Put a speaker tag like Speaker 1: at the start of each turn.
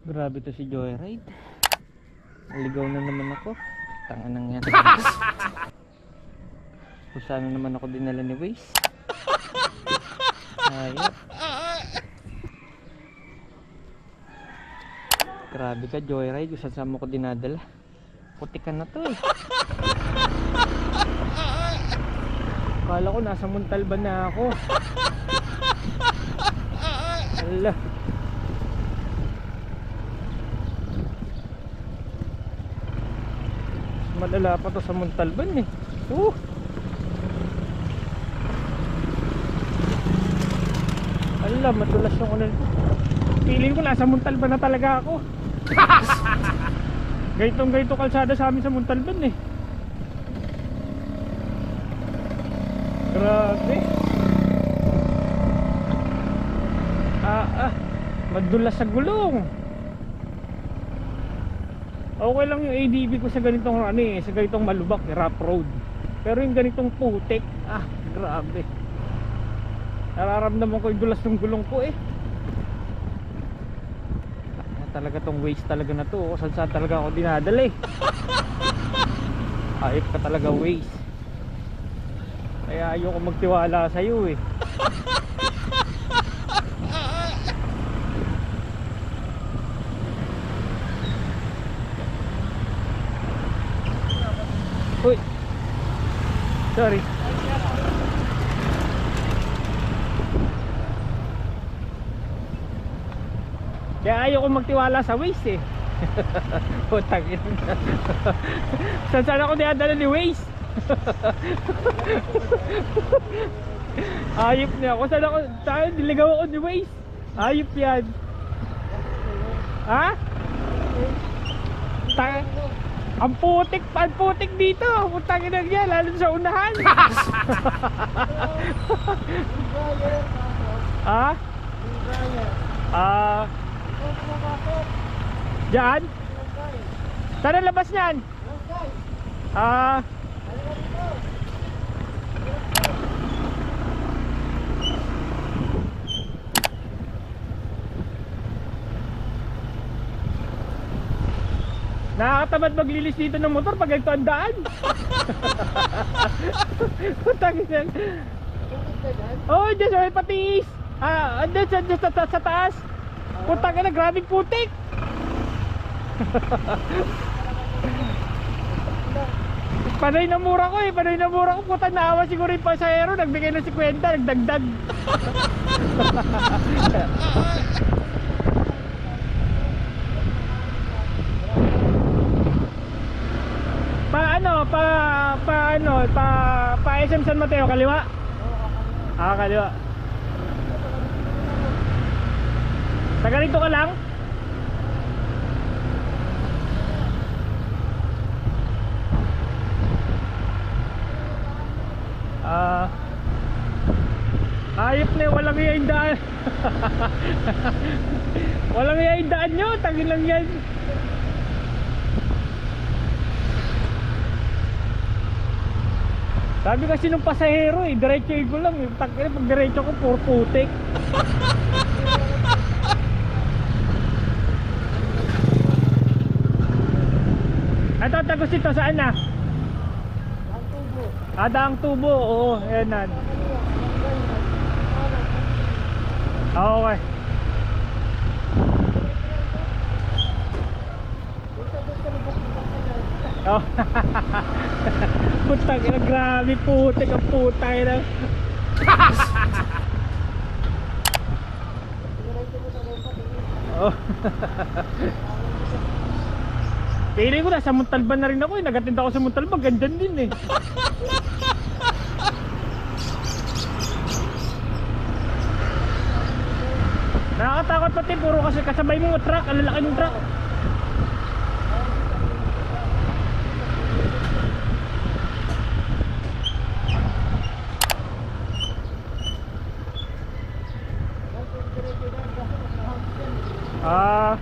Speaker 1: Grabe to si Joyride. Naligaw na naman ako. Tanga nang yan. Kung saan naman ako dinala ni Waze. Ayun. Grabe ka Joyride. Kung saan mo ko dinadala. Putikan na to eh. Akala ko nasa Montalban na ako. Ala. Malala pa to sa Montalban eh. Ala, madulas yung ulan ko. Feeling ko nasa Montalban na talaga ako. Gaytong kalsada sa amin sa Montalban eh. Grabe. Madulas sa gulong. Okay lang yung ADB ko sa ganitong sa ganitong malubak, rough road. Pero yung ganitong putik, grabe. Nararamdaman ko yung dulas ng gulong ko eh. Talaga tong Waze talaga na to. Saan talaga ako dinadala eh. Ayop ka talaga Waze. Kaya ayoko magtiwala sa iyo eh. Uy. Sorry. Kaya ayoko magtiwala sa Waze eh. Putang ina. Saan ako dinadala ni Waze? Ayop niya ako. Saan diligaw ako ni Waze? Ayop yan. Ha? Ang putik dito. Putang ina niya, lalo sa unahan. Ha? Diyan? Saan ang labas niyan? Nakakatamad maglilis dito ng motor pag ito ang daan. Putangin. Oh, dyan sa may patiis. Dyan sa taas. Putangin na, grabing putik. Panay na mura ko eh. Putang naawa siguro yung pasahero. Nagbigay ng 50, nagdagdag. Pa SM San Mateo, kaliwa? Kaliwa. Taga rito ka lang? Ayop na yun, walang iya yung daan. Walang iya yung daan nyo, tagin lang yan. Sabi kasi nung pasahero eh, diretsoin ko lang eh. Pag diretso ko, puro putik. Ito, tagos ito, saan na? Daang Tubo. Daang Tubo, oo, yan. Okay. Oh. Putang ina, grabe putik ang putay na. Oh. Piling ko nasa Montalban na rin ako eh. Nagatinda ako sa Montalban, ganyan din eh. Nakakatakot pati, puro kasi kasabay mo truck, ang lalaki ng truck. Ah